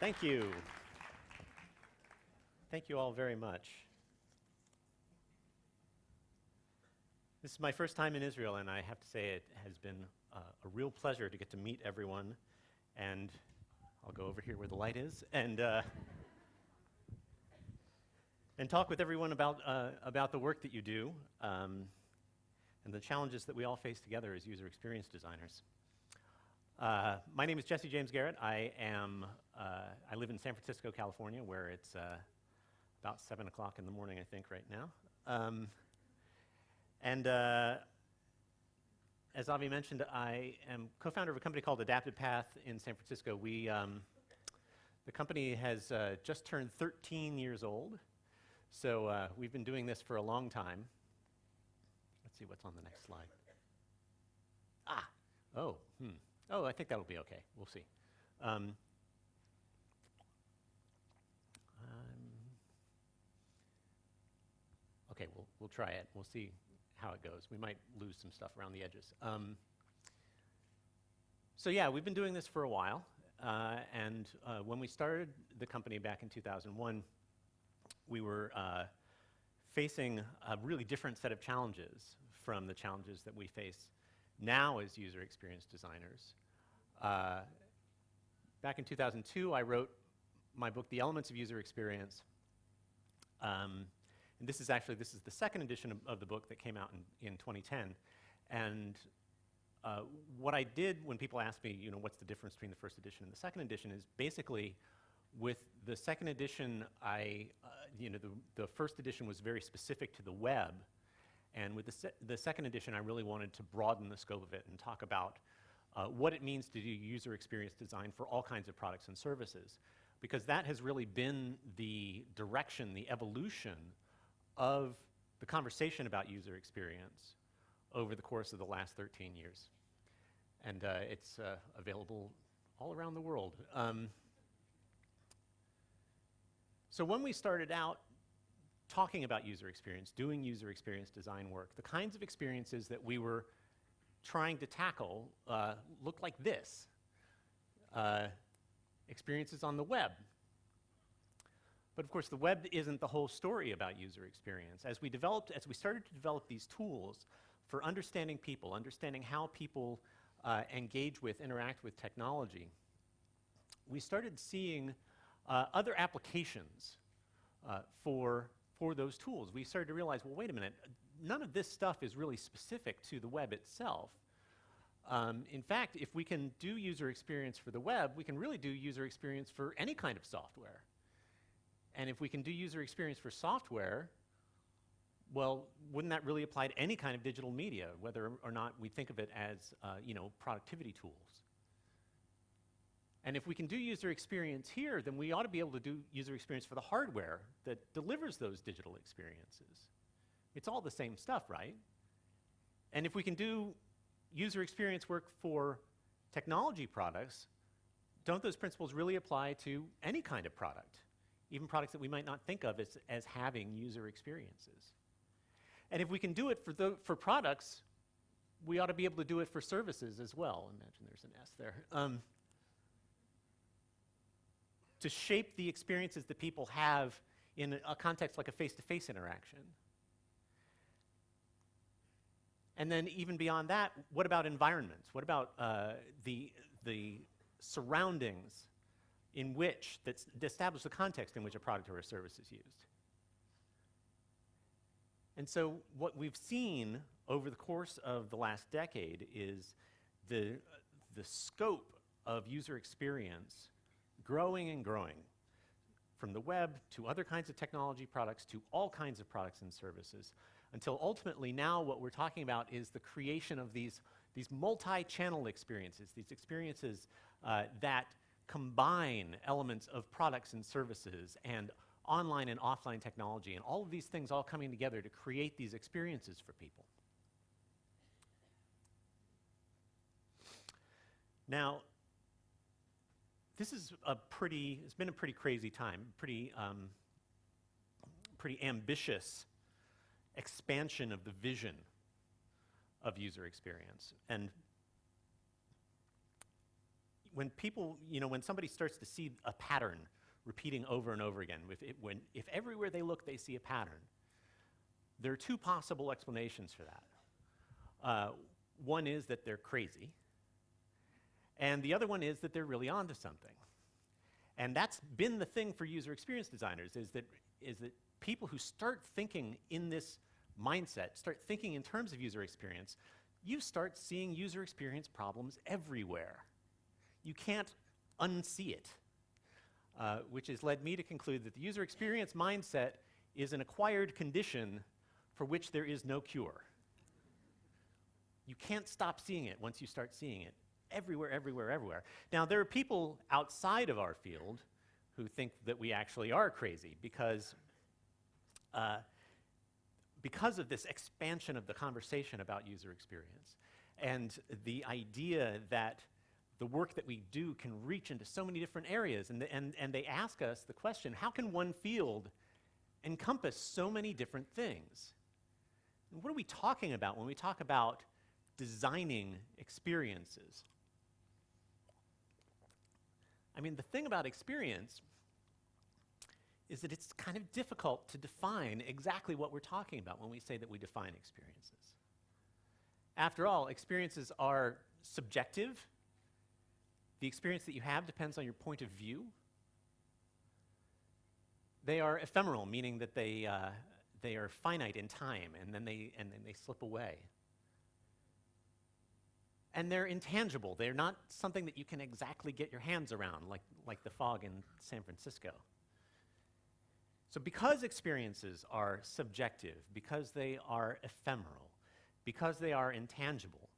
Thank you. Thank you all very much. This is my first time in Israel, and I have to say it has been a real pleasure to get to meet everyone. And I'll go over here where the light is, and talk with everyone about the work that you do, and the challenges that we all face together as user experience designers. My name is Jesse James Garrett. I live in San Francisco, California, where it's about 7 o'clock in the morning, I think, right now. As Avi mentioned, I am co-founder of a company called Adapted Path in San Francisco. The company has just turned 13 years old, so we've been doing this for a long time. Let's see what's on the next slide. Oh, I think that'll be okay. We'll see. Okay, we'll try it. We'll see how it goes. We might lose some stuff around the edges. So yeah, we've been doing this for a while, and when we started the company back in 2001, we were facing a really different set of challenges from the challenges that we face now as user experience designers. Back in 2002, I wrote my book, The Elements of User Experience. And this is the second edition of the book that came out in 2010. And what I did when people ask me, what's the difference between the first edition and the second edition, is basically with the second edition, the first edition was very specific to the web. And with the second edition, I really wanted to broaden the scope of it and talk about what it means to do user experience design for all kinds of products and services. Because that has really been the direction, the evolution of the conversation about user experience over the course of the last 13 years. And it's available all around the world. So when we started out talking about user experience, doing user experience design work, the kinds of experiences that we were trying to tackle looked like this. Experiences on the web. But of course, the web isn't the whole story about user experience. As we started to develop these tools for understanding people, understanding how people engage with, interact with technology, we started seeing other applications for those tools. We started to realize, well, wait a minute, none of this stuff is really specific to the web itself. In fact, if we can do user experience for the web, we can really do user experience for any kind of software. And if we can do user experience for software, well, wouldn't that really apply to any kind of digital media, whether or not we think of it as productivity tools? And if we can do user experience here, then we ought to be able to do user experience for the hardware that delivers those digital experiences. It's all the same stuff, right? And if we can do user experience work for technology products, don't those principles really apply to any kind of product, even products that we might not think of as having user experiences? And if we can do it for products, we ought to be able to do it for services as well. Imagine there's an S there. To shape the experiences that people have in a context like a face-to-face interaction. And then even beyond that, what about environments? What about the surroundings in which that establish the context in which a product or a service is used? And so what we've seen over the course of the last decade is the scope of user experience growing and growing, from the web to other kinds of technology products to all kinds of products and services, until ultimately now what we're talking about is the creation of these multi-channel experiences, these experiences that combine elements of products and services and online and offline technology, and all of these things all coming together to create these experiences for people. Now, it's been a pretty crazy time, pretty ambitious expansion of the vision of user experience. And when people, when somebody starts to see a pattern repeating over and over again, if everywhere they look they see a pattern, there are two possible explanations for that. One is that they're crazy, and the other one is that they're really onto something. And that's been the thing for user experience designers, is that people who start thinking in this mindset, start thinking in terms of user experience, you start seeing user experience problems everywhere. You can't unsee it, which has led me to conclude that the user experience mindset is an acquired condition for which there is no cure. You can't stop seeing it once you start seeing it. Everywhere, everywhere, everywhere. Now, there are people outside of our field who think that we actually are crazy because of this expansion of the conversation about user experience and the idea that the work that we do can reach into so many different areas. And they ask us the question, how can one field encompass so many different things? And what are we talking about when we talk about designing experiences? I mean, the thing about experience is that it's kind of difficult to define exactly what we're talking about when we say that we define experiences. After all, experiences are subjective. The experience that you have depends on your point of view. They are ephemeral, meaning that they are finite in time, and then they slip away. And they're intangible. They're not something that you can exactly get your hands around, like the fog in San Francisco. So because experiences are subjective, because they are ephemeral, because they are intangible,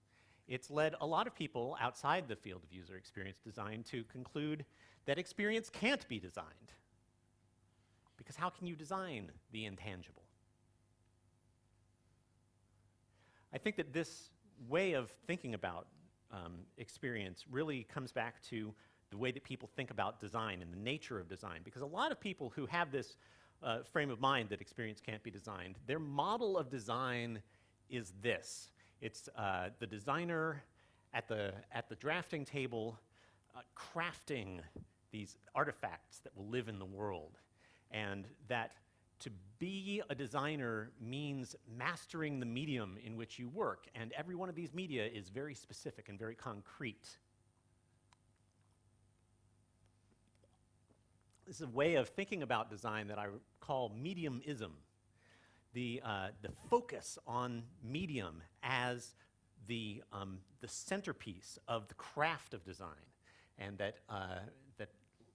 it's led a lot of people outside the field of user experience design to conclude that experience can't be designed. Because how can you design the intangible? I think that this way of thinking about experience really comes back to the way that people think about design and the nature of design. Because a lot of people who have this frame of mind that experience can't be designed, their model of design is this. It's the designer at the drafting table crafting these artifacts that will live in the world. And that to be a designer means mastering the medium in which you work, and every one of these media is very specific and very concrete. This is a way of thinking about design that I call mediumism. The focus on medium as the centerpiece of the craft of design, and that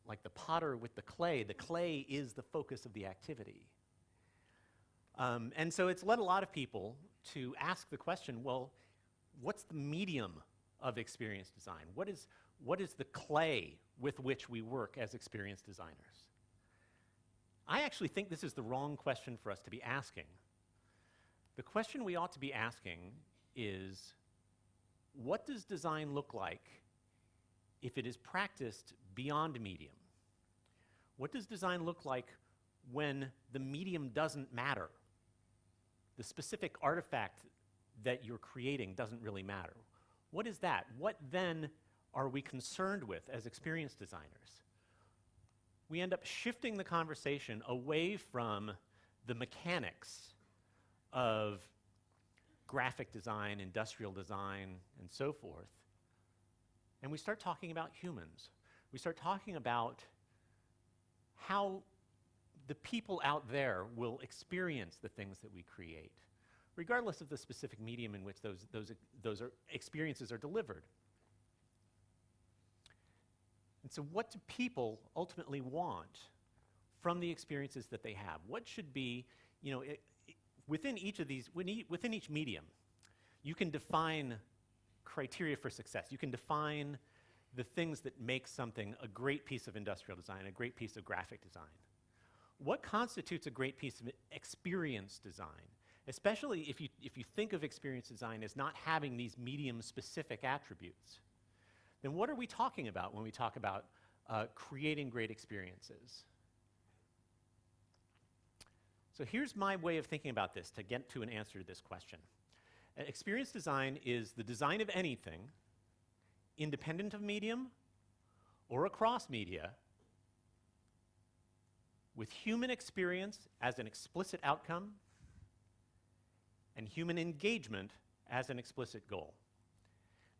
like the potter with the clay is the focus of the activity. And so it's led a lot of people to ask the question, well, what's the medium of experience design? What is the clay with which we work as experience designers? I actually think this is the wrong question for us to be asking. The question we ought to be asking is, what does design look like if it is practiced beyond medium? What does design look like when the medium doesn't matter? The specific artifact that you're creating doesn't really matter. What is that? What then are we concerned with as experience designers? We end up shifting the conversation away from the mechanics of graphic design, industrial design, and so forth, and we start talking about humans. We start talking about how the people out there will experience the things that we create, regardless of the specific medium in which those experiences are delivered. And so what do people ultimately want from the experiences that they have? What should be, within each of these, within each medium, you can define criteria for success. You can define the things that make something a great piece of industrial design, a great piece of graphic design. What constitutes a great piece of experience design? Especially if you think of experience design as not having these medium-specific attributes, then what are we talking about when we talk about creating great experiences? So here's my way of thinking about this to get to an answer to this question. Experience design is the design of anything independent of medium or across media with human experience as an explicit outcome and human engagement as an explicit goal.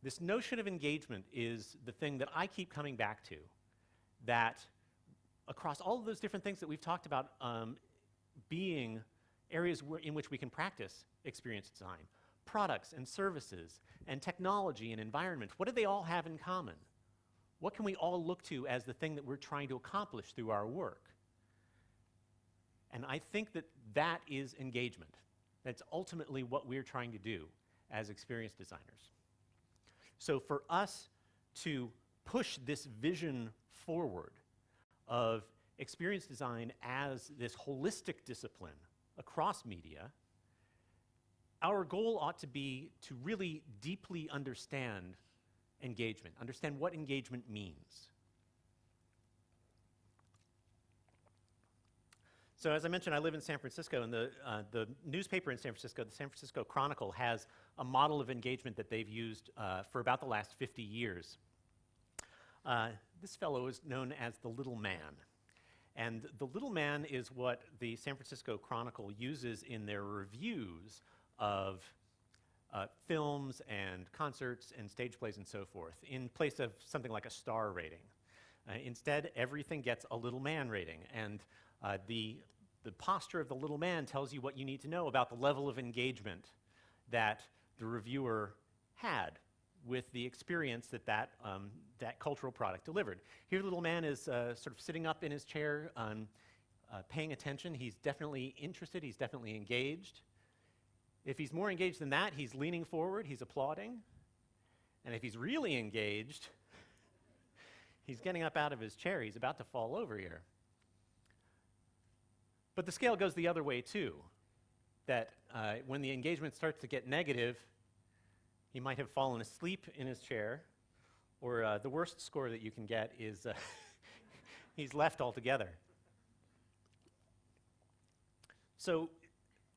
This notion of engagement is the thing that I keep coming back to, that across all of those different things that we've talked about being areas in which we can practice experience design, products and services and technology and environment, what do they all have in common? What can we all look to as the thing that we're trying to accomplish through our work? And I think that that is engagement. That's ultimately what we're trying to do as experience designers. So for us to push this vision forward of experience design as this holistic discipline across media, our goal ought to be to really deeply understand engagement, understand what engagement means. So as I mentioned, I live in San Francisco, and the newspaper in San Francisco, the San Francisco Chronicle, has a model of engagement that they've used for about the last 50 years. This fellow is known as the Little Man. And the Little Man is what the San Francisco Chronicle uses in their reviews of films and concerts and stage plays and so forth, in place of something like a star rating. Instead, everything gets a Little Man rating, and the posture of the Little Man tells you what you need to know about the level of engagement that the reviewer had with the experience that that cultural product delivered. Here, the Little Man is sort of sitting up in his chair, paying attention. He's definitely interested. He's definitely engaged. If he's more engaged than that, he's leaning forward. He's applauding. And if he's really engaged, he's getting up out of his chair. He's about to fall over here. But the scale goes the other way, too, that when the engagement starts to get negative, he might have fallen asleep in his chair, or the worst score that you can get is he's left altogether. So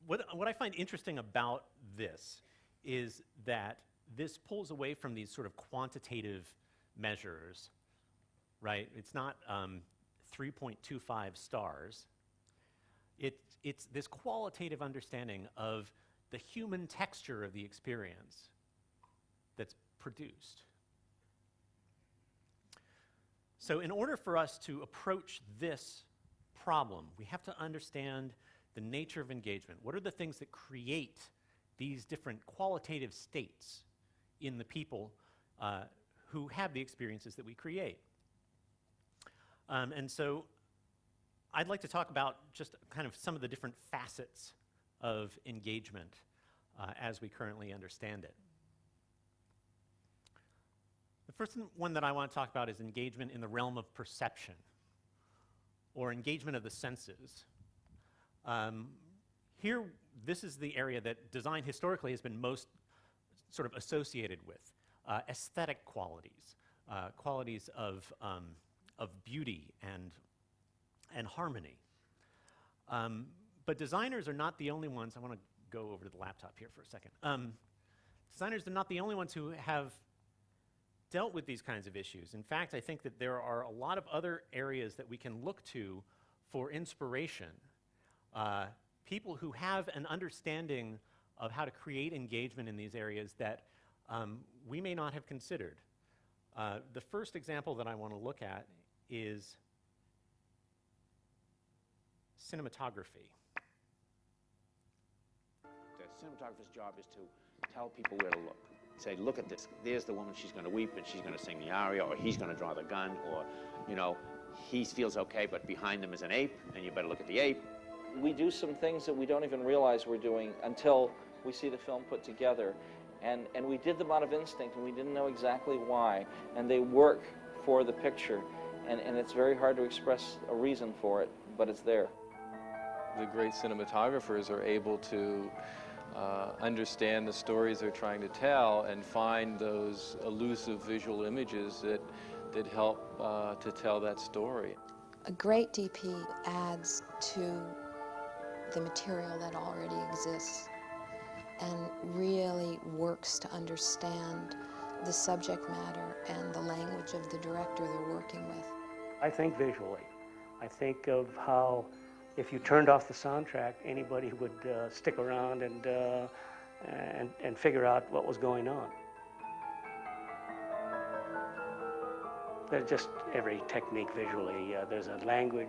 what I find interesting about this is that this pulls away from these sort of quantitative measures, right? It's not 3.25 stars. It's this qualitative understanding of the human texture of the experience that's produced. So in order for us to approach this problem, we have to understand the nature of engagement. What are the things that create these different qualitative states in the people who have the experiences that we create? And so I'd like to talk about just kind of some of the different facets of engagement as we currently understand it. The first one that I want to talk about is engagement in the realm of perception, or engagement of the senses. Here, this is the area that design historically has been most sort of associated with. Aesthetic qualities, qualities of beauty and harmony. But designers are not the only ones. I want to go over to the laptop here for a second. Designers are not the only ones who have dealt with these kinds of issues. In fact, I think that there are a lot of other areas that we can look to for inspiration. People who have an understanding of how to create engagement in these areas that we may not have considered. The first example that I want to look at is cinematography. The cinematographer's job is to tell people where to look. Say, look at this. There's the woman, she's going to weep and she's going to sing the aria, or he's going to draw the gun, or, you know, he feels okay, but behind him is an ape, and you better look at the ape. We do some things that we don't even realize we're doing until we see the film put together. And we did them out of instinct, and we didn't know exactly why. And they work for the picture. And it's very hard to express a reason for it, but it's there. The great cinematographers are able to understand the stories they're trying to tell and find those elusive visual images that help to tell that story. A great DP adds to the material that already exists and really works to understand the subject matter and the language of the director they're working with. I think visually. I think of how if you turned off the soundtrack, anybody would stick around and figure out what was going on. There's just every technique visually. There's a language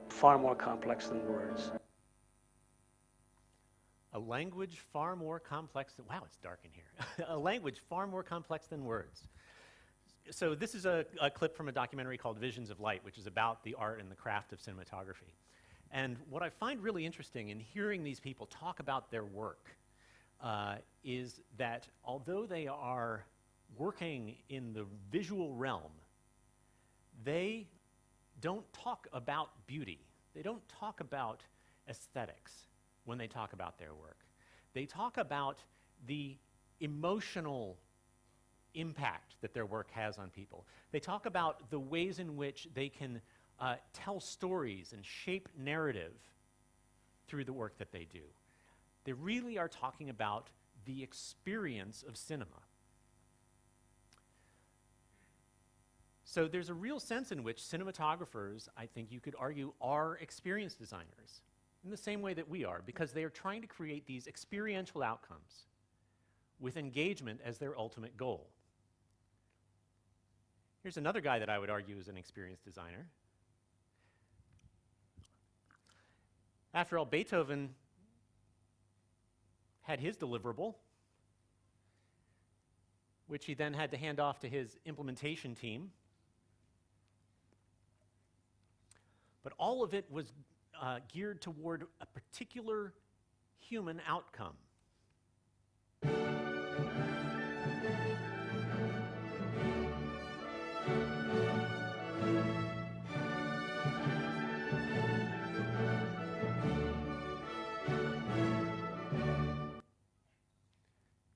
far more complex than words. A language far more complex than, wow, it's dark in here. A language far more complex than words. So this is a clip from a documentary called Visions of Light, which is about the art and the craft of cinematography. And what I find really interesting in hearing these people talk about their work is that although they are working in the visual realm, they don't talk about beauty. They don't talk about aesthetics when they talk about their work. They talk about the emotional impact that their work has on people. They talk about the ways in which they can tell stories and shape narrative through the work that they do. They really are talking about the experience of cinema. So there's a real sense in which cinematographers, I think you could argue, are experience designers in the same way that we are, because they are trying to create these experiential outcomes with engagement as their ultimate goal. Here's another guy that I would argue is an experience designer. After all, Beethoven had his deliverable, which he then had to hand off to his implementation team. But all of it was geared toward a particular human outcome.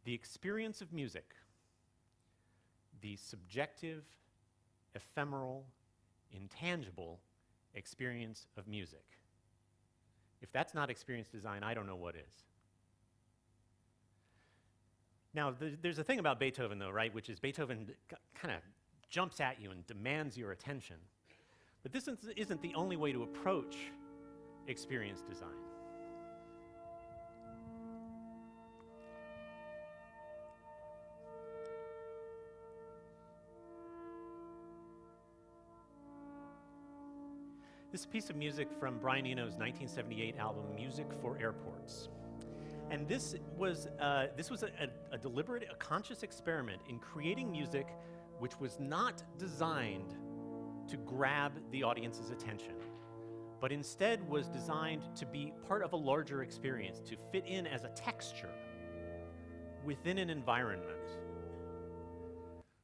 The experience of music, the subjective, ephemeral, intangible experience of music. If that's not experience design, I don't know what is. Now, there's a thing about Beethoven, though, right, which is Beethoven kind of jumps at you and demands your attention. But this isn't the only way to approach experience design. This is a piece of music from Brian Eno's 1978 album, Music for Airports. And this was a deliberate, a conscious experiment in creating music which was not designed to grab the audience's attention, but instead was designed to be part of a larger experience, to fit in as a texture within an environment.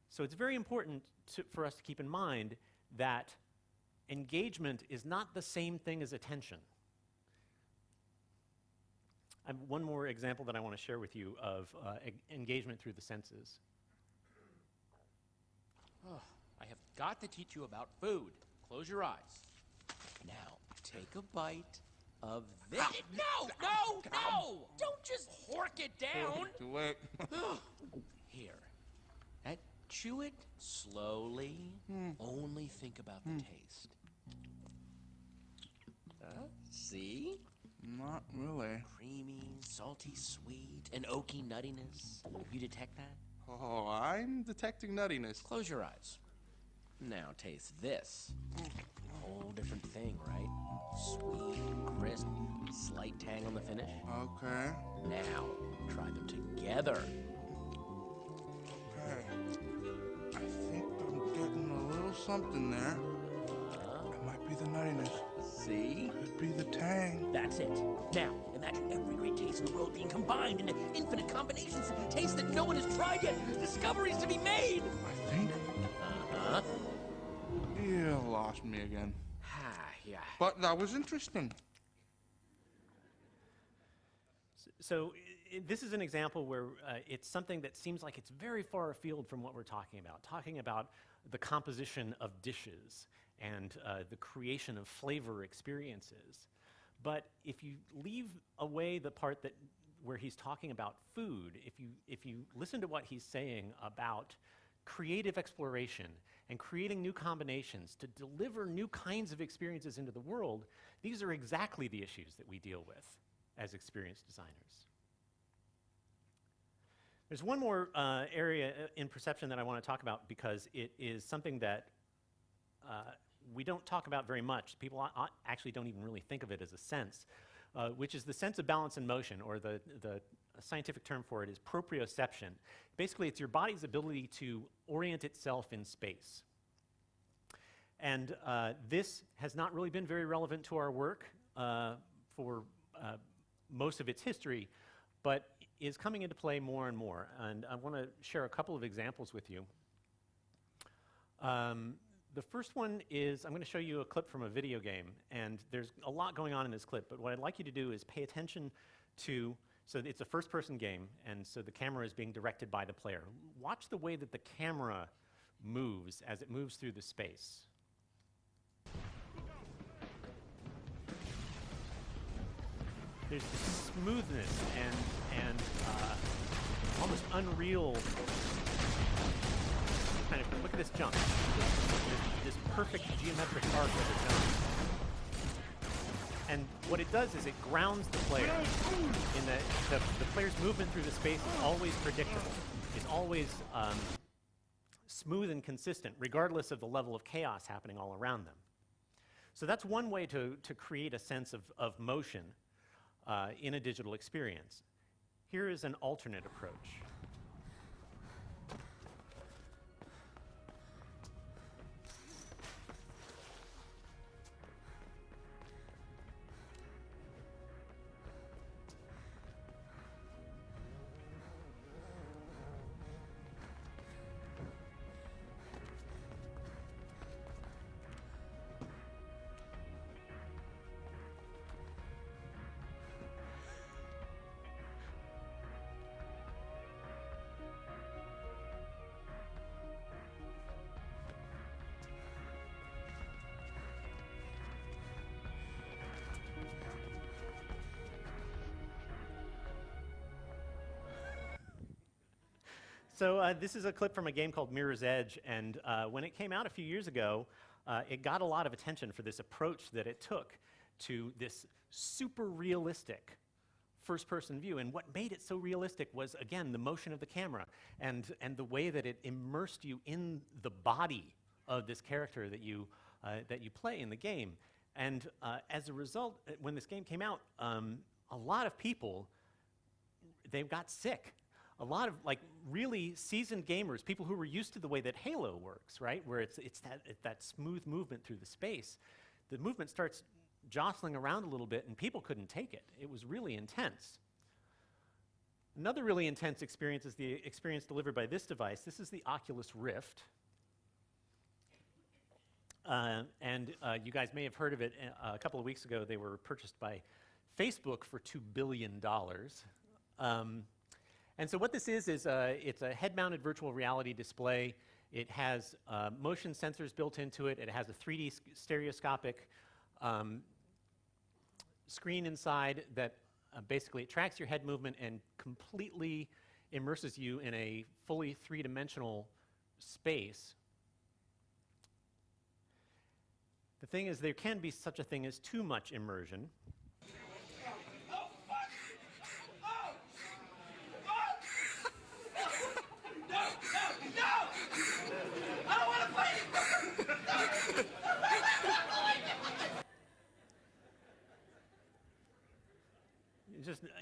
So it's very important for us to keep in mind that engagement is not the same thing as attention. I have one more example that I want to share with you of engagement through the senses. Oh, I have got to teach you about food. Close your eyes. Now, take a bite of this. No! Don't just hork it down! Too late. Here. Chew it slowly. Only think about the taste. See? Not really. Creamy, salty, sweet, and oaky nuttiness. You detect that? Oh, I'm detecting nuttiness. Close your eyes. Now taste this. Whole different thing, right? Sweet, crisp, slight tang on the finish. Okay. Now, try them together. Okay. I think I'm getting a little something there. It might be the nuttiness. See? Could be the tang. That's it. Now, imagine every great taste in the world being combined into infinite combinations of tastes that no one has tried yet. Discoveries to be made. I think. Uh-huh. You lost me again. Yeah. But that was interesting. So this is an example where it's something that seems like it's very far afield from what we're talking about the composition of dishes and the creation of flavor experiences. But if you leave away the part that where he's talking about food, if you listen to what he's saying about creative exploration and creating new combinations to deliver new kinds of experiences into the world, these are exactly the issues that we deal with as experienced designers. There's one more area in perception that I want to talk about because it is something that we don't talk about very much. People actually don't even really think of it as a sense, which is the sense of balance and motion, or the scientific term for it is proprioception. Basically, it's your body's ability to orient itself in space. And this has not really been very relevant to our work for most of its history, but is coming into play more and more. And I want to share a couple of examples with you. The first one is, I'm going to show you a clip from a video game, and there's a lot going on in this clip, but what I'd like you to do is pay attention to, so it's a first-person game, and so the camera is being directed by the player. Watch the way that the camera moves as it moves through the space. There's this smoothness and almost unreal kind of, look at this jump, this perfect geometric arc of a jump. And what it does is it grounds the player in that the player's movement through the space is always predictable. It's always smooth and consistent, regardless of the level of chaos happening all around them. So that's one way to create a sense of motion in a digital experience. Here is an alternate approach. So this is a clip from a game called Mirror's Edge, and when it came out a few years ago, it got a lot of attention for this approach that it took to this super realistic first-person view. And what made it so realistic was, again, the motion of the camera and the way that it immersed you in the body of this character that you play in the game. And as a result, when this game came out, a lot of people, they got sick. A lot of really seasoned gamers, people who were used to the way that Halo works, right, where it's that smooth movement through the space, the movement starts jostling around a little bit, and people couldn't take it. It was really intense. Another really intense experience is the experience delivered by this device. This is the Oculus Rift. And you guys may have heard of it. A couple of weeks ago, they were purchased by Facebook for $2 billion. And so what this is it's a head-mounted virtual reality display. It has motion sensors built into it. It has a 3D stereoscopic screen inside that basically it tracks your head movement and completely immerses you in a fully three-dimensional space. The thing is, there can be such a thing as too much immersion.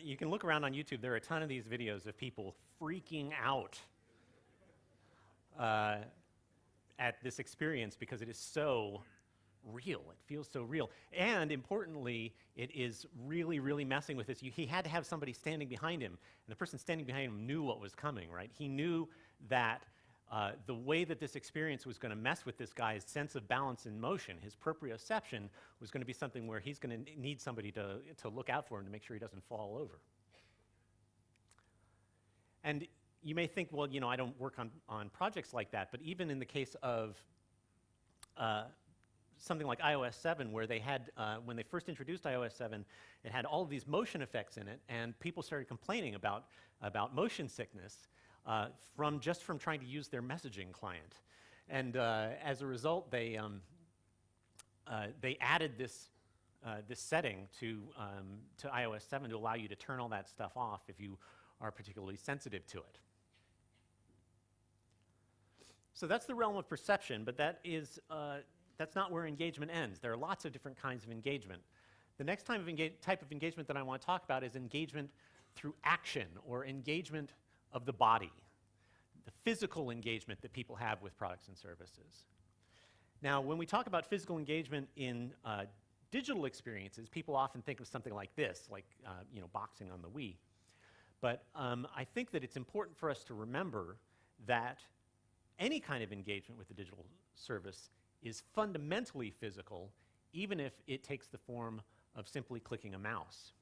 You can look around on YouTube. There are a ton of these videos of people freaking out at this experience because it is so real. It feels so real. And importantly, it is really, really messing with this. He had to have somebody standing behind him, and the person standing behind him knew what was coming, right? He knew that the way that this experience was going to mess with this guy's sense of balance and motion, his proprioception, was going to be something where he's going to need somebody to look out for him to make sure he doesn't fall over. And you may think, well, you know, I don't work on projects like that, but even in the case of something like iOS 7, where they had, when they first introduced iOS 7, it had all of these motion effects in it, and people started complaining about motion sickness from trying to use their messaging client. And as a result, they added this setting to iOS 7 to allow you to turn all that stuff off if you are particularly sensitive to it. So that's the realm of perception, but that's not where engagement ends. There are lots of different kinds of engagement. The next type of engagement that I want to talk about is engagement through action, or engagement of the body, the physical engagement that people have with products and services. Now, when we talk about physical engagement in digital experiences, people often think of something like this, like boxing on the Wii. But I think that it's important for us to remember that any kind of engagement with the digital service is fundamentally physical, even if it takes the form of simply clicking a mouse.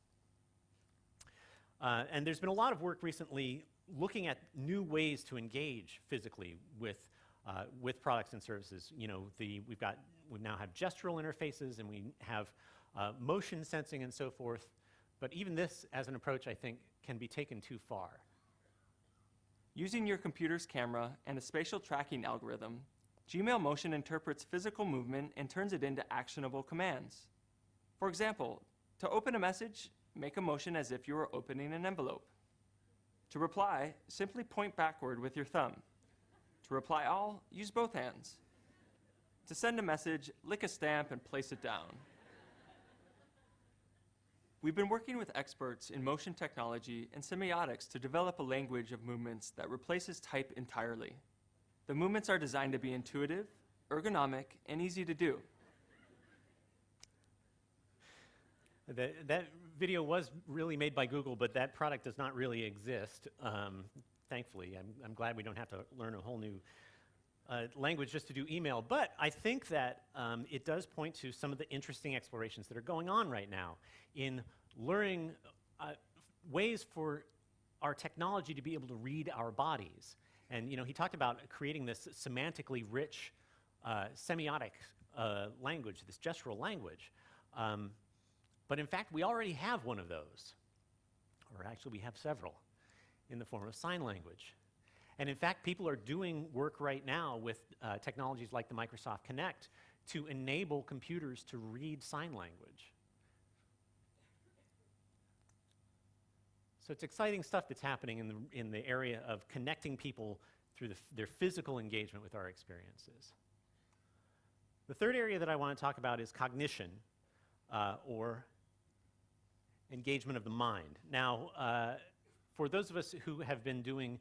And there's been a lot of work recently looking at new ways to engage physically with products and services. We now have gestural interfaces, and we have motion sensing and so forth. But even this, as an approach, I think, can be taken too far. Using your computer's camera and a spatial tracking algorithm, Gmail Motion interprets physical movement and turns it into actionable commands. For example, to open a message, make a motion as if you were opening an envelope. To reply, simply point backward with your thumb. To reply all, use both hands. To send a message, lick a stamp and place it down. We've been working with experts in motion technology and semiotics to develop a language of movements that replaces type entirely. The movements are designed to be intuitive, ergonomic, and easy to do. That video was really made by Google, but that product does not really exist, thankfully. I'm glad we don't have to learn a whole new language just to do email. But I think that it does point to some of the interesting explorations that are going on right now in learning ways for our technology to be able to read our bodies. And he talked about creating this semantically rich semiotic language, this gestural language. But in fact, we already have one of those. Or actually, we have several in the form of sign language. And in fact, people are doing work right now with technologies like the Microsoft Kinect to enable computers to read sign language. So it's exciting stuff that's happening in the area of connecting people through their physical engagement with our experiences. The third area that I want to talk about is cognition, or engagement of the mind. Now, for those of us who have been doing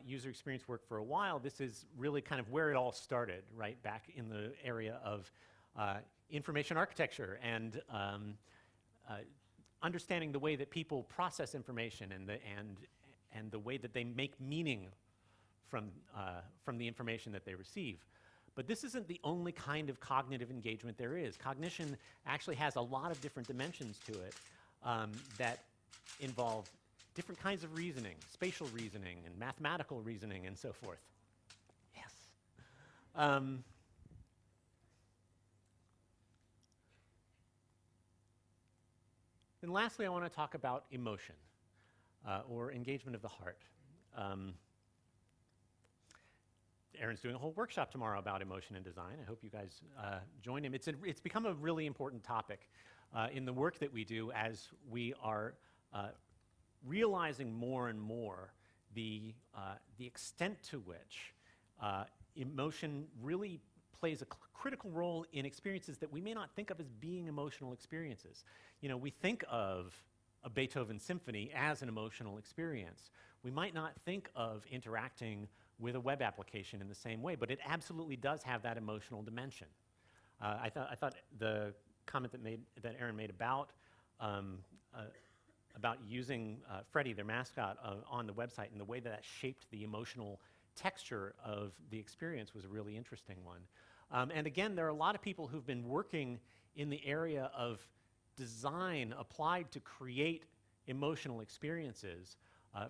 user experience work for a while, this is really kind of where it all started, right back in the area of information architecture and understanding the way that people process information and the way that they make meaning from the information that they receive. But this isn't the only kind of cognitive engagement there is. Cognition actually has a lot of different dimensions to it that involve different kinds of reasoning, spatial reasoning and mathematical reasoning and so forth. Yes. And lastly, I want to talk about emotion, or engagement of the heart. Aaron's doing a whole workshop tomorrow about emotion and design. I hope you guys join him. It's become a really important topic in the work that we do as we are realizing more and more the extent to which emotion really plays a critical role in experiences that we may not think of as being emotional experiences. We think of a Beethoven symphony as an emotional experience. We might not think of interacting with a web application in the same way, but it absolutely does have that emotional dimension. I thought the comment that Aaron made about using Freddie, their mascot, on the website and the way that shaped the emotional texture of the experience was a really interesting one. And again, there are a lot of people who've been working in the area of design applied to create emotional experiences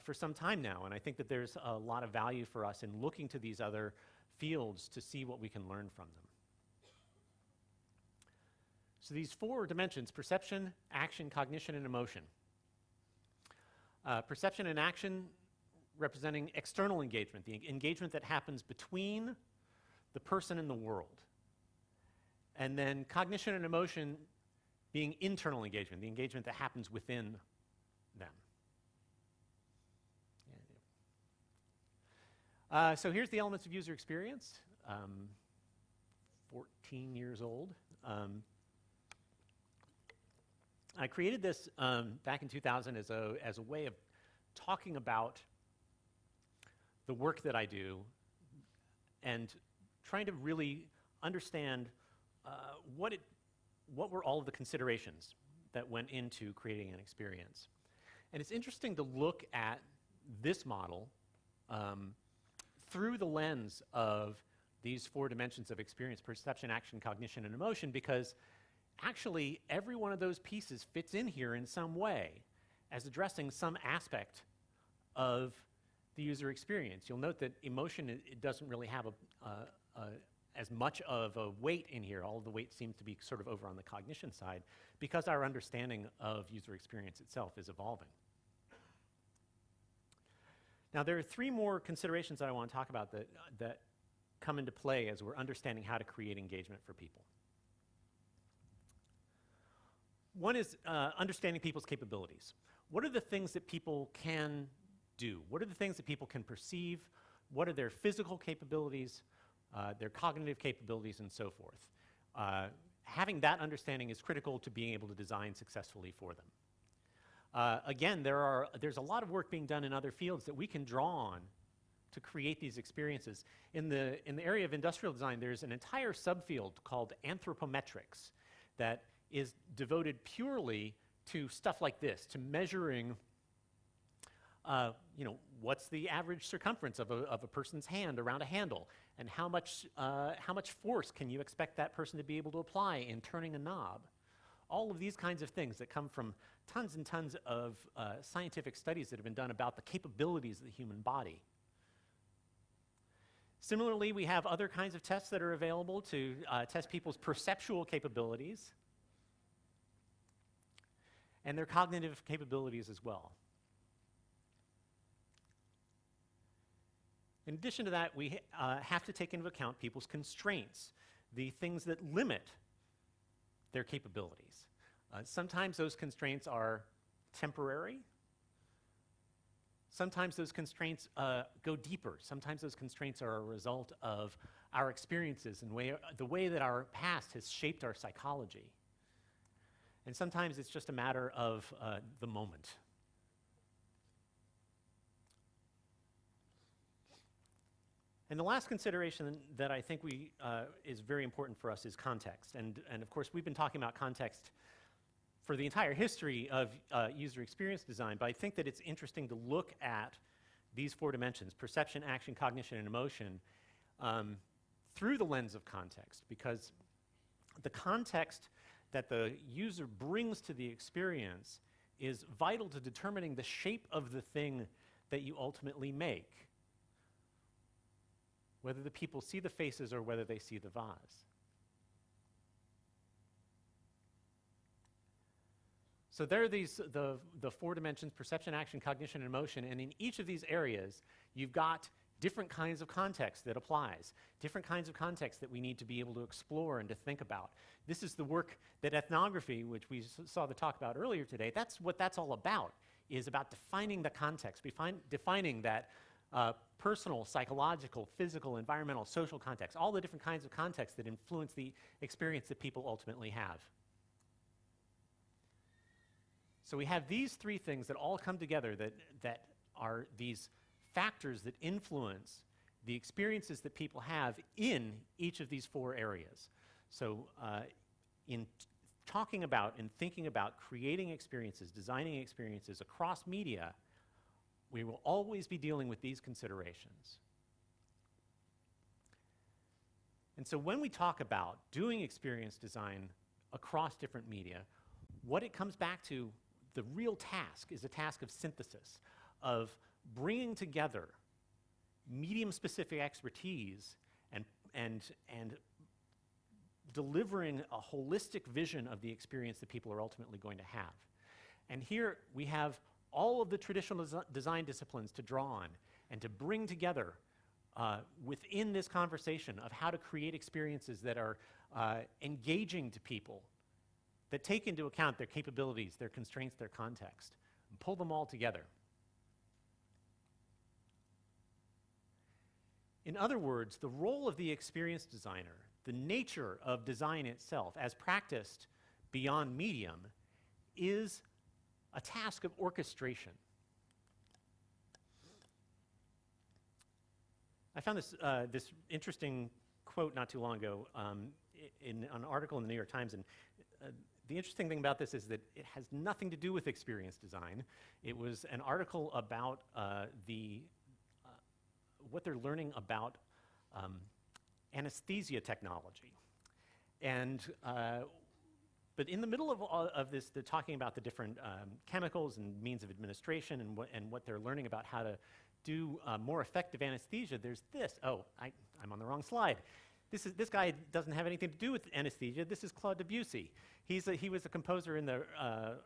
for some time now, and I think that there's a lot of value for us in looking to these other fields to see what we can learn from them. So these 4 dimensions: perception, action, cognition, and emotion. Perception and action representing external engagement, the engagement that happens between the person and the world. And then cognition and emotion being internal engagement, the engagement that happens within them. So here's the elements of user experience. 14 years old. I created this back in 2000 as a way of talking about the work that I do and trying to really understand what were all of the considerations that went into creating an experience. And it's interesting to look at this model through the lens of these 4 dimensions of experience: perception, action, cognition, and emotion, because actually every one of those pieces fits in here in some way as addressing some aspect of the user experience. You'll note that emotion, it doesn't really have as much of a weight in here. All of the weight seems to be sort of over on the cognition side because our understanding of user experience itself is evolving. Now, there are 3 more considerations that I want to talk about that come into play as we're understanding how to create engagement for people. One is understanding people's capabilities. What are the things that people can do? What are the things that people can perceive? What are their physical capabilities, their cognitive capabilities, and so forth? Having that understanding is critical to being able to design successfully for them. Again, there's a lot of work being done in other fields that we can draw on to create these experiences. In the area of industrial design, there's an entire subfield called anthropometrics that is devoted purely to stuff like this, to measuring, what's the average circumference of a person's hand around a handle, and how much force can you expect that person to be able to apply in turning a knob? All of these kinds of things that come from tons and tons of scientific studies that have been done about the capabilities of the human body. Similarly, we have other kinds of tests that are available to test people's perceptual capabilities and their cognitive capabilities as well. In addition to that, we have to take into account people's constraints, the things that limit their capabilities. Sometimes those constraints are temporary. Sometimes those constraints go deeper. Sometimes those constraints are a result of our experiences and the way that our past has shaped our psychology. And sometimes it's just a matter of the moment. And the last consideration that I think is very important for us is context. And of course, we've been talking about context for the entire history of user experience design, but I think that it's interesting to look at these 4 dimensions: perception, action, cognition, and emotion, through the lens of context, because the context that the user brings to the experience is vital to determining the shape of the thing that you ultimately make, whether the people see the faces or whether they see the vase. So there are the 4 dimensions: perception, action, cognition, and emotion, and in each of these areas, you've got different kinds of context that applies, different kinds of context that we need to be able to explore and to think about. This is the work that ethnography, which we saw the talk about earlier today, that's what that's all about, is about defining the context, defining that personal, psychological, physical, environmental, social context, all the different kinds of contexts that influence the experience that people ultimately have. So we have these 3 things that all come together that are these factors that influence the experiences that people have in each of these 4 areas. So in talking about and thinking about creating experiences, designing experiences across media, we will always be dealing with these considerations. And so when we talk about doing experience design across different media, what it comes back to, the real task, is a task of synthesis, of bringing together medium-specific expertise and delivering a holistic vision of the experience that people are ultimately going to have. And here we have all of the traditional design disciplines to draw on and to bring together within this conversation of how to create experiences that are engaging to people, that take into account their capabilities, their constraints, their context, and pull them all together. In other words, the role of the experience designer, the nature of design itself as practiced beyond medium, is a task of orchestration. I found this interesting quote not too long ago in an article in the New York Times, and the interesting thing about this is that it has nothing to do with experience design. It was an article about what they're learning about anesthesia technology. And but in the middle of this, they're talking about the different chemicals and means of administration and what they're learning about how to do more effective anesthesia. There's this. Oh, I'm on the wrong slide. This guy doesn't have anything to do with anesthesia. This is Claude Debussy. He was a composer in the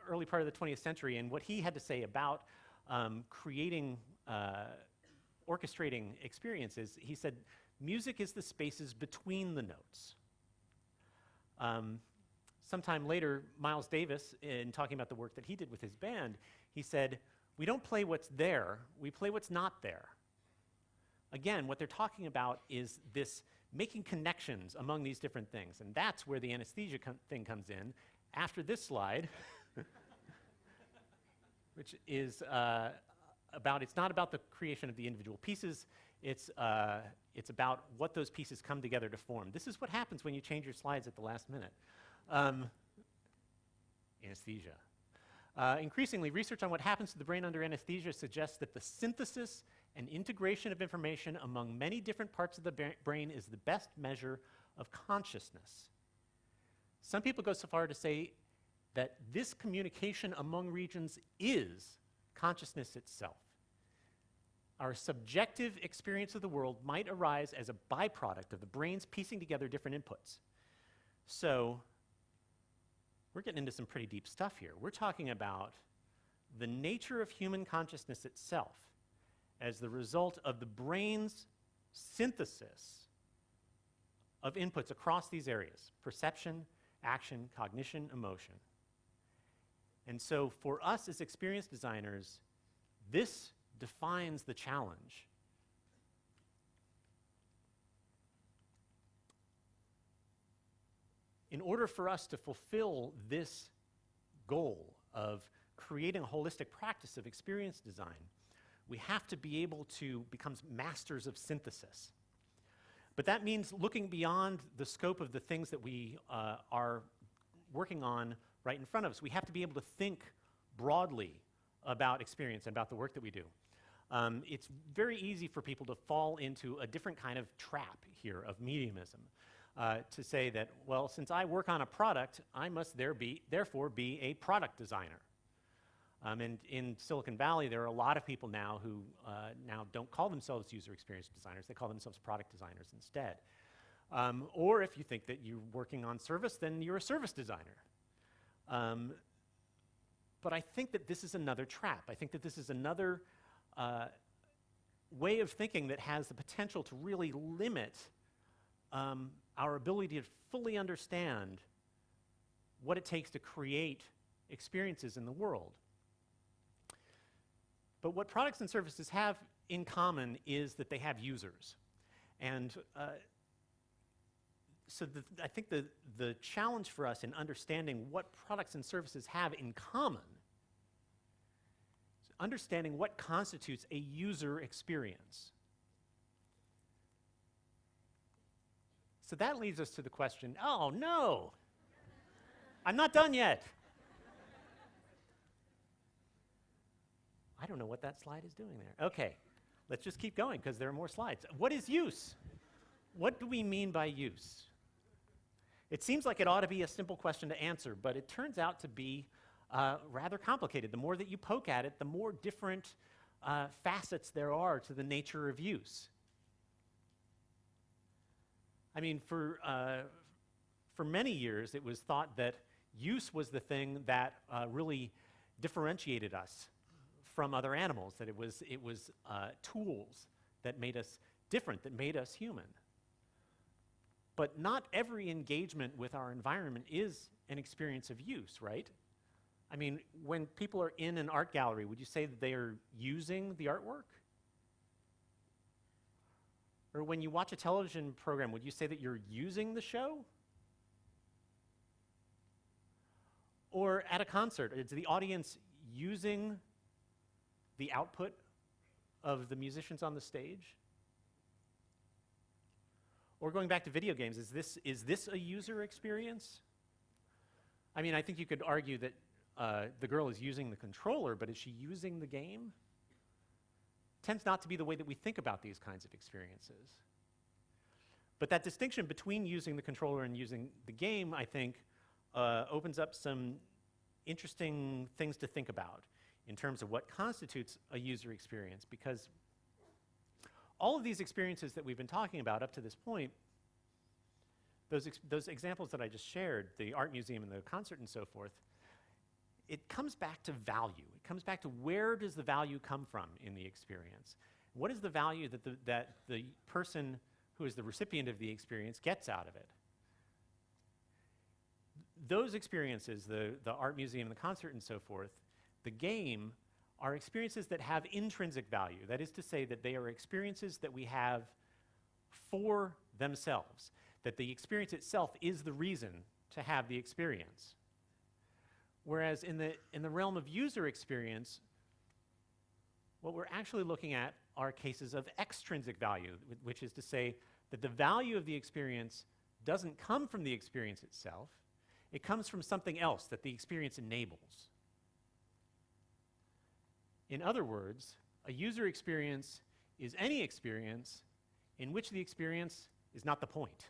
early part of the 20th century, and what he had to say about creating, orchestrating experiences, he said, music is the spaces between the notes. Sometime later, Miles Davis, in talking about the work that he did with his band, he said, we don't play what's there, we play what's not there. Again, what they're talking about is this making connections among these different things, and that's where the anesthesia thing comes in. After this slide, which is it's not about the creation of the individual pieces, it's about what those pieces come together to form. This is what happens when you change your slides at the last minute. Anesthesia. Increasingly, research on what happens to the brain under anesthesia suggests that the synthesis and integration of information among many different parts of the brain is the best measure of consciousness. Some people go so far to say that this communication among regions is consciousness itself. Our subjective experience of the world might arise as a byproduct of the brain's piecing together different inputs. So, we're getting into some pretty deep stuff here. We're talking about the nature of human consciousness itself as the result of the brain's synthesis of inputs across these areas: perception, action, cognition, emotion. And so for us as experience designers, this defines the challenge. In order for us to fulfill this goal of creating a holistic practice of experience design, we have to be able to become masters of synthesis. But that means looking beyond the scope of the things that we are working on right in front of us. We have to be able to think broadly about experience and about the work that we do. It's very easy for people to fall into a different kind of trap here of mediumism. To say that, well, since I work on a product, I must therefore be a product designer. And in Silicon Valley, there are a lot of people now who now don't call themselves user experience designers, they call themselves product designers instead. Or if you think that you're working on service, then you're a service designer. But I think that this is another trap. I think that this is another way of thinking that has the potential to really limit our ability to fully understand what it takes to create experiences in the world. But what products and services have in common is that they have users. And so I think the challenge for us in understanding what products and services have in common is understanding what constitutes a user experience. So that leads us to the question, oh no, I'm not done yet. I don't know what that slide is doing there. Okay, let's just keep going because there are more slides. What is use? What do we mean by use? It seems like it ought to be a simple question to answer, but it turns out to be rather complicated. The more that you poke at it, the more different facets there are to the nature of use. I mean, for for many years, it was thought that use was the thing that really differentiated us from other animals, that it was tools that made us different, that made us human. But not every engagement with our environment is an experience of use, right? I mean, when people are in an art gallery, would you say that they are using the artwork? Or when you watch a television program, would you say that you're using the show? Or at a concert, is the audience using the output of the musicians on the stage? Or going back to video games, is this a user experience? I mean, I think you could argue that the girl is using the controller, but is she using the game? Tends not to be the way that we think about these kinds of experiences. But that distinction between using the controller and using the game, I think, opens up some interesting things to think about in terms of what constitutes a user experience, because all of these experiences that we've been talking about up to this point, those examples that I just shared, the art museum and the concert and so forth, it comes back to value. It comes back to where does the value come from in the experience? What is the value that the person who is the recipient of the experience gets out of it? Those experiences, the art museum, the concert and so forth, the game, are experiences that have intrinsic value. That is to say that they are experiences that we have for themselves, that the experience itself is the reason to have the experience. Whereas in the realm of user experience, what we're actually looking at are cases of extrinsic value, which is to say that the value of the experience doesn't come from the experience itself, it comes from something else that the experience enables. In other words, a user experience is any experience in which the experience is not the point.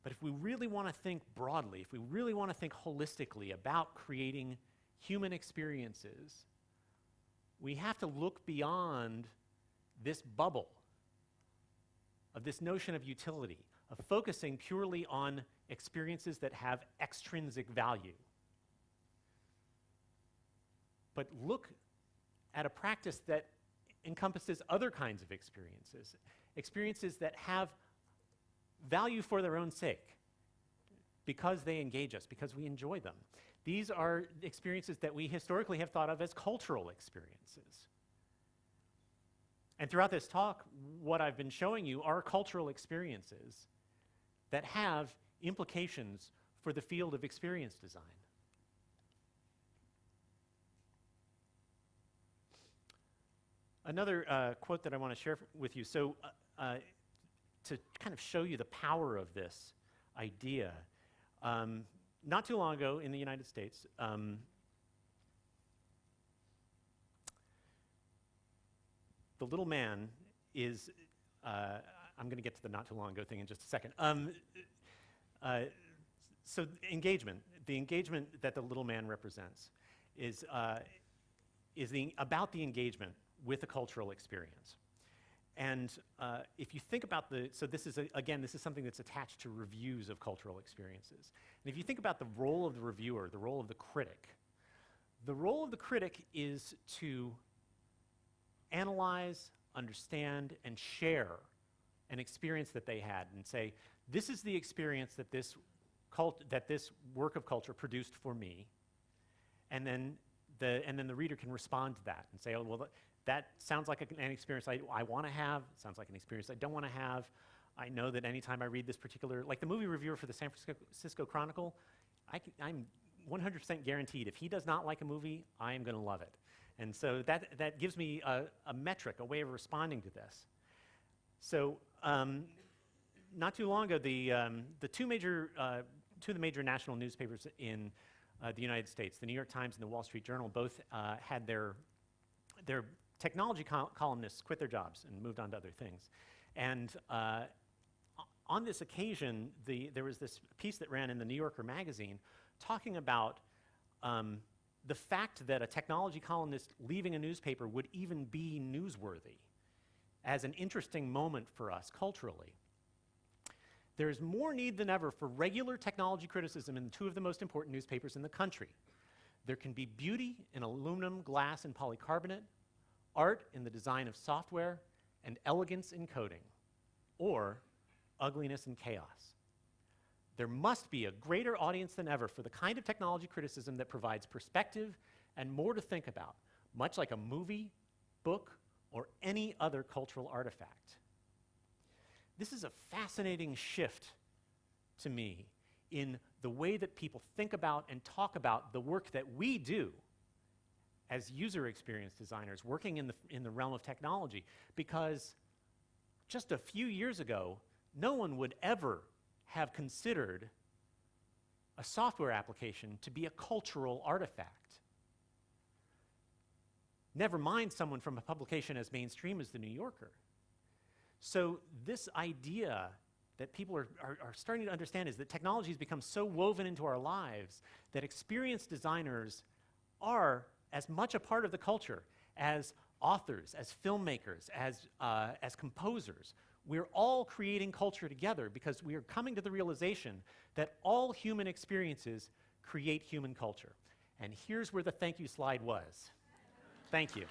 But if we really want to think broadly, if we really want to think holistically about creating human experiences, we have to look beyond this bubble of this notion of utility, of focusing purely on experiences that have extrinsic value. But look at a practice that encompasses other kinds of experiences, experiences that have value for their own sake, because they engage us, because we enjoy them. These are experiences that we historically have thought of as cultural experiences. And throughout this talk, what I've been showing you are cultural experiences that have implications for the field of experience design. Another quote that I want to share with you. So to kind of show you the power of this idea, not too long ago in the United States, the little man is, I'm going to get to the not too long ago thing in just a second. So engagement, the engagement that the little man represents is about the engagement with a cultural experience. And if you think about so this is, again, this is something that's attached to reviews of cultural experiences. And if you think about the role of the reviewer, the role of the critic is to analyze, understand, and share an experience that they had and say, this is the experience that this work of culture produced for me. And then the reader can respond to that and say, oh, well, that sounds like an experience I want to have. It sounds like an experience I don't want to have. I know that anytime I read this particular, like the movie reviewer for the San Francisco Chronicle, I'm 100% guaranteed if he does not like a movie, I am going to love it. And so that gives me a metric, a way of responding to this. So not too long ago, the two of the major national newspapers in the United States, the New York Times and the Wall Street Journal, both had their technology columnists quit their jobs and moved on to other things. And on this occasion, there was this piece that ran in the New Yorker magazine talking about the fact that a technology columnist leaving a newspaper would even be newsworthy as an interesting moment for us culturally. There is more need than ever for regular technology criticism in two of the most important newspapers in the country. There can be beauty in aluminum, glass, and polycarbonate, art in the design of software, and elegance in coding, or ugliness and chaos. There must be a greater audience than ever for the kind of technology criticism that provides perspective and more to think about, much like a movie, book, or any other cultural artifact. This is a fascinating shift to me in the way that people think about and talk about the work that we do as user experience designers working in the realm of technology, because just a few years ago, no one would ever have considered a software application to be a cultural artifact. Never mind someone from a publication as mainstream as The New Yorker. So this idea that people are starting to understand is that technology has become so woven into our lives that experienced designers are as much a part of the culture as authors, as filmmakers, as composers. We're all creating culture together because we are coming to the realization that all human experiences create human culture. And here's where the thank you slide was. Thank you.